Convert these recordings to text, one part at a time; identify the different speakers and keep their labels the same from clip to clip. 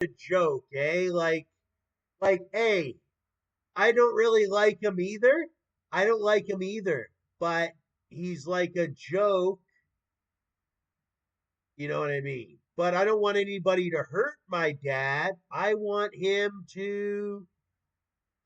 Speaker 1: a joke, eh? Hey, I don't really like him either. I don't like him either, but he's like a joke, you know what I mean? But I don't want anybody to hurt my dad. I want him to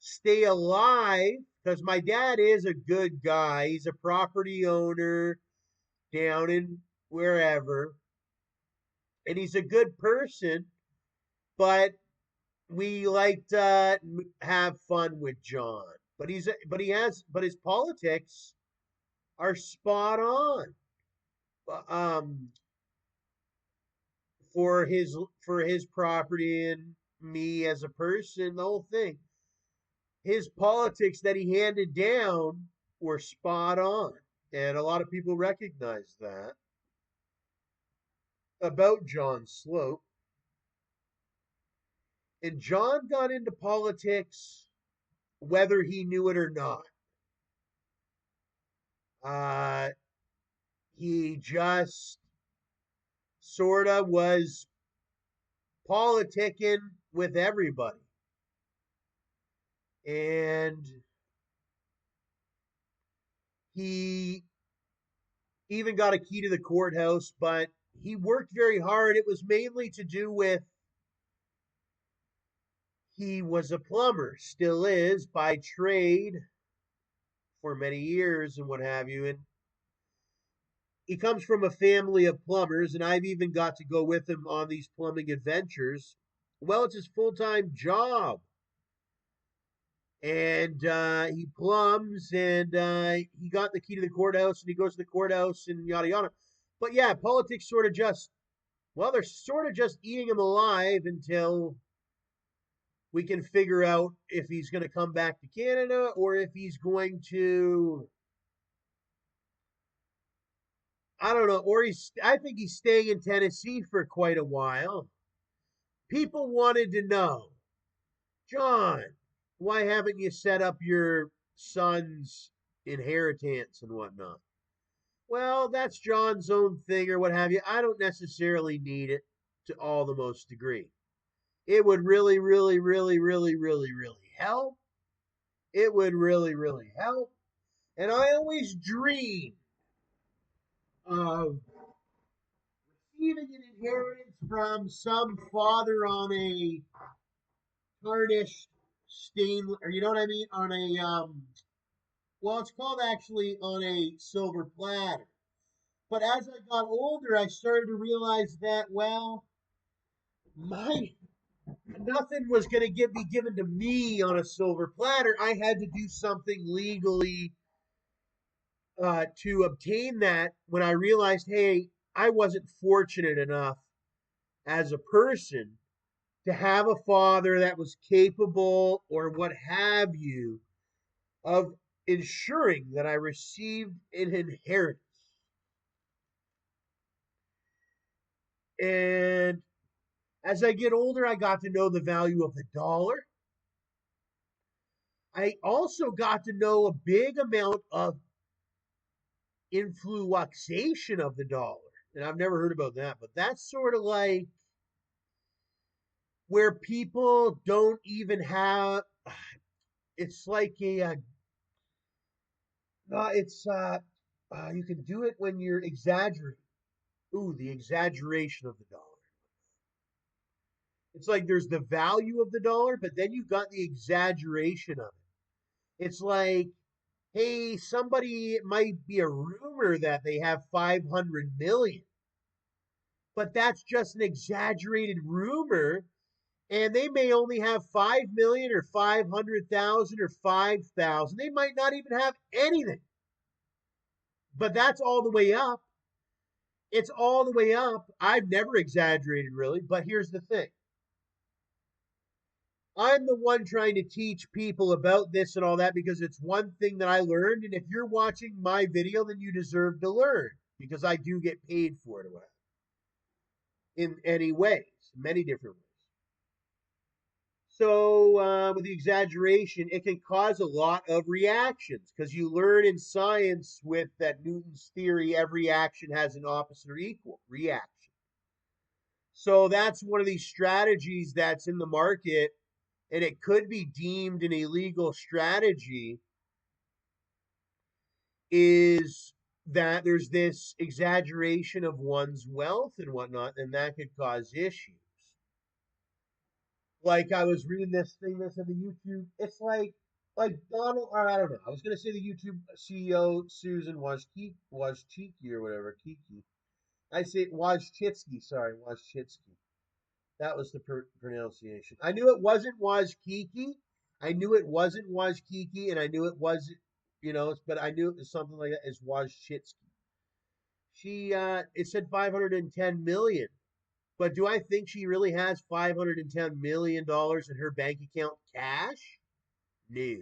Speaker 1: stay alive because my dad is a good guy. He's a property owner down in wherever, and he's a good person, but we like to have fun with John. But his politics are spot on. Um, for his property and me as a person, the whole thing. His politics that he handed down were spot on, and a lot of people recognize that about John Slote. And John got into politics whether he knew it or not. Uh, he just sort of was politicking with everybody. And he even got a key to the courthouse, but he worked very hard. It was mainly to do with he was a plumber, still is by trade for many years and what have you. And he comes from a family of plumbers, and I've even got to go with him on these plumbing adventures. Well, it's his full time job. And he plums, and he got the key to the courthouse, and he goes to the courthouse, and yada yada. But yeah, politics sort of just, well, they're sort of just eating him alive until we can figure out if he's going to come back to Canada or if he's going to, I don't know, or I think he's staying in Tennessee for quite a while. People wanted to know, John, why haven't you set up your son's inheritance and whatnot? Well, that's John's own thing or what have you. I don't necessarily need it to all the most degree. It would really, really, really, really, really, really help. It would really, really help. And I always dream of receiving an inheritance from some father on a tarnished stainless, or you know what I mean, on a well, it's called actually on a silver platter. But as I got older, I started to realize that well, my nothing was going to be given to me on a silver platter. I had to do something legally to obtain that. When I realized, hey, I wasn't fortunate enough as a person to have a father that was capable or what have you of ensuring that I received an inheritance. And as I get older, I got to know the value of the dollar. I also got to know a big amount of influxation of the dollar. And I've never heard about that, but that's sort of like where people don't even have, it's like you can do it when you're exaggerating. Ooh, the exaggeration of the dollar. It's like there's the value of the dollar, but then you've got the exaggeration of it. It's like, hey, somebody, it might be a rumor that they have 500 million, but that's just an exaggerated rumor. And they may only have 5 million or 500,000 or 5,000. They might not even have anything, but that's all the way up. It's all the way up. I've never exaggerated really, but here's the thing. I'm the one trying to teach people about this and all that because it's one thing that I learned. And if you're watching my video, then you deserve to learn because I do get paid for it in any ways, many different ways. So, with the exaggeration, it can cause a lot of reactions because you learn in science with that Newton's theory every action has an opposite or equal reaction. So that's one of these strategies that's in the market, and it could be deemed an illegal strategy, is that there's this exaggeration of one's wealth and whatnot, and that could cause issues. Like I was reading this thing that's in the YouTube. It's like Donald, or I don't know. I was gonna say the YouTube CEO Susan Wojcicki or whatever, Kiki. I say Wojcicki. Sorry, Wojcicki. That was the pronunciation. I knew it wasn't Wojcicki. I knew it wasn't Wojcicki, and I knew it wasn't, but I knew it was something like that as Wojcicki. It said 510 million. But do I think she really has $510 million in her bank account cash? No.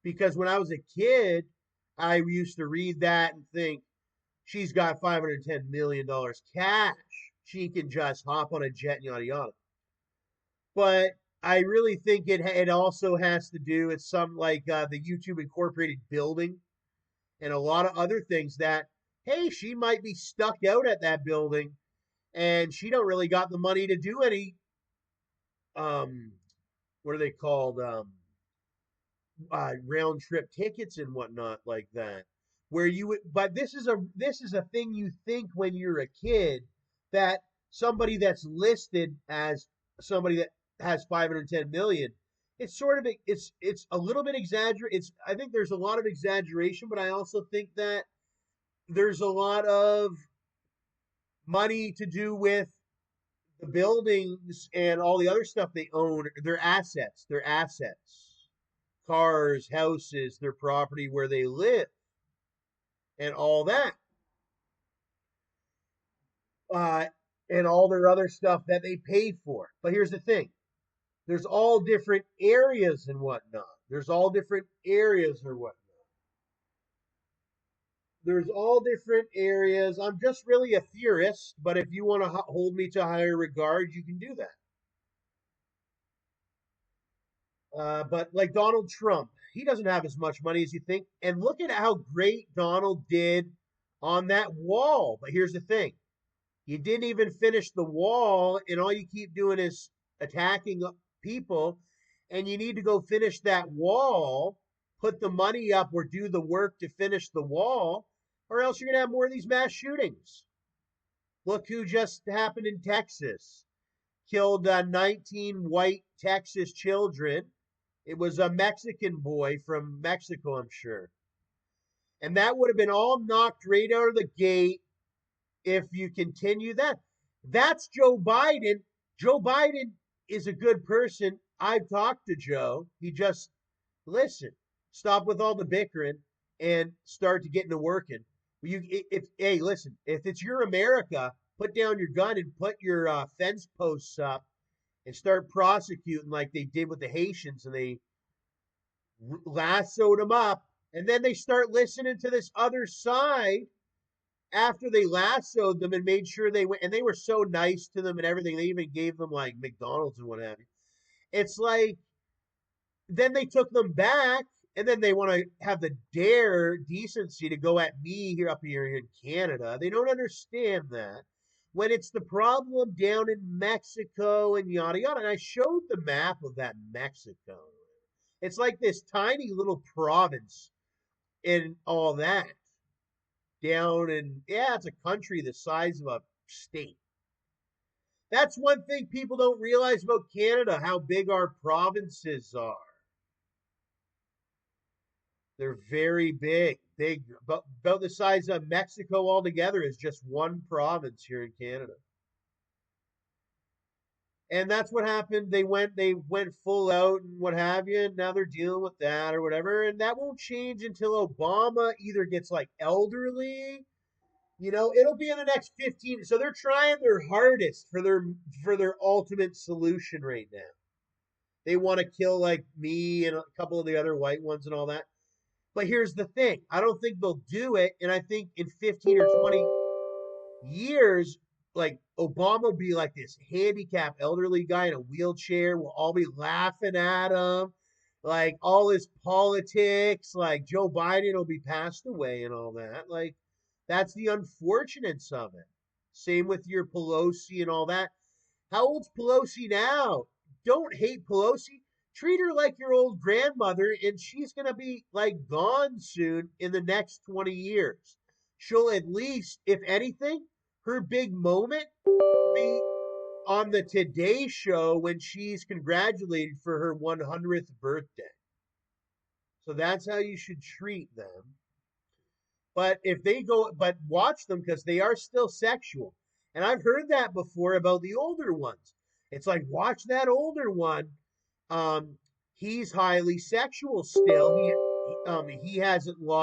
Speaker 1: Because when I was a kid, I used to read that and think she's got $510 million cash. She can just hop on a jet and yada yada. But I really think it also has to do with some like the YouTube Incorporated building and a lot of other things that, hey, she might be stuck out at that building and she don't really got the money to do any um what are they called, round trip tickets and whatnot like that, where you would, but this is a thing you think when you're a kid, that somebody that's listed as somebody that has 510 million, it's sort of, it's a little bit exaggerate. I think there's a lot of exaggeration, but I also think that there's a lot of money to do with the buildings and all the other stuff they own, their assets, cars, houses, their property where they live, and all that, uh, and all their other stuff that they pay for. But here's the thing: there's all different areas and whatnot. There's all different areas or whatnot. There's all different areas. I'm just really a theorist, but if you want to hold me to higher regard, you can do that. But like Donald Trump, he doesn't have as much money as you think. And look at how great Donald did on that wall. But here's the thing: you didn't even finish the wall, and all you keep doing is attacking people. And you need to go finish that wall, put the money up, or do the work to finish the wall, or else you're going to have more of these mass shootings. Look who just happened in Texas. Killed 19 white Texas children. It was a Mexican boy from Mexico, I'm sure. And that would have been all knocked right out of the gate if you continue that. That's Joe Biden. Joe Biden is a good person. I've talked to Joe. He just, listen, stop with all the bickering and start to get into working. Hey, listen, if it's your America, put down your gun and put your fence posts up and start prosecuting like they did with the Haitians, and they lassoed them up, and then they start listening to this other side after they lassoed them and made sure they went, and they were so nice to them and everything. They even gave them like McDonald's and what have you. It's like, then they took them back, and then they want to have the decency to go at me here up here in Canada. They don't understand that when it's the problem down in Mexico and yada yada. And I showed the map of that Mexico. It's like this tiny little province and all that down in, yeah, it's a country the size of a state. That's one thing people don't realize about Canada, how big our provinces are. They're very big, big, about the size of Mexico altogether is just one province here in Canada. And that's what happened. They went full out and what have you, and now they're dealing with that or whatever. And that won't change until Obama either gets like elderly, it'll be in the next 15. So they're trying their hardest for their ultimate solution right now. They want to kill like me and a couple of the other white ones and all that. But here's the thing: I don't think they'll do it. And I think in 15 or 20 years, like Obama will be like this handicapped elderly guy in a wheelchair. We'll all be laughing at him, like all his politics. Like Joe Biden will be passed away and all that. Like that's the unfortunates of it. Same with your Pelosi and all that. How old's Pelosi now? Don't hate Pelosi. Treat her like your old grandmother, and she's going to be like gone soon in the next 20 years. She'll at least, if anything, her big moment be on the Today Show when she's congratulated for her 100th birthday. So that's how you should treat them. But if they go, but watch them because they are still sexual. And I've heard that before about the older ones. It's like, watch that older one. He's highly sexual still. He hasn't lost